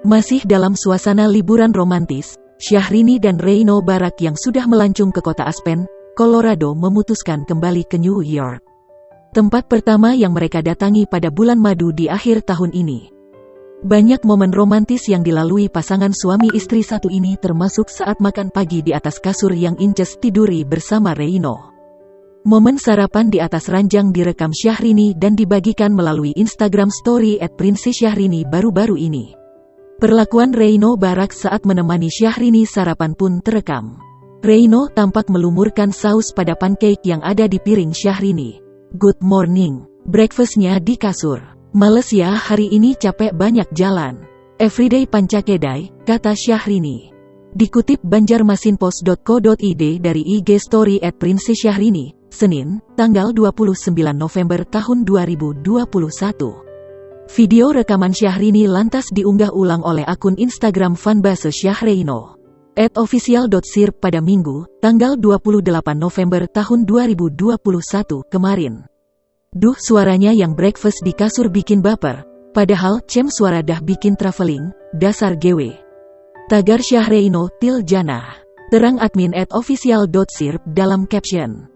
Masih dalam suasana liburan romantis, Syahrini dan Reino Barak yang sudah melancung ke kota Aspen, Colorado memutuskan kembali ke New York. Tempat pertama yang mereka datangi pada bulan madu di akhir tahun ini. Banyak momen romantis yang dilalui pasangan suami istri satu ini termasuk saat makan pagi di atas kasur yang Inces tiduri bersama Reino. Momen sarapan di atas ranjang direkam Syahrini dan dibagikan melalui Instagram Story @princessyahrini baru-baru ini. Perlakuan Reino Barak saat menemani Syahrini sarapan pun terekam. Reino tampak melumurkan saus pada pancake yang ada di piring Syahrini. "Good morning, breakfastnya di kasur. Males ya hari ini capek banyak jalan. Everyday pancakedai," kata Syahrini. Dikutip banjarmasinpost.co.id dari IG Story @princessyahrini, Senin, tanggal 29 November tahun 2021. Video rekaman Syahrini lantas diunggah ulang oleh akun Instagram fanbase Syahreino @official.sirp pada Minggu, tanggal 28 November tahun 2021 kemarin. "Duh, suaranya yang breakfast di kasur bikin baper, padahal cem suara dah bikin traveling, dasar GW." Tagar Syahreino Tiljana. Terang admin @official.sirp dalam caption.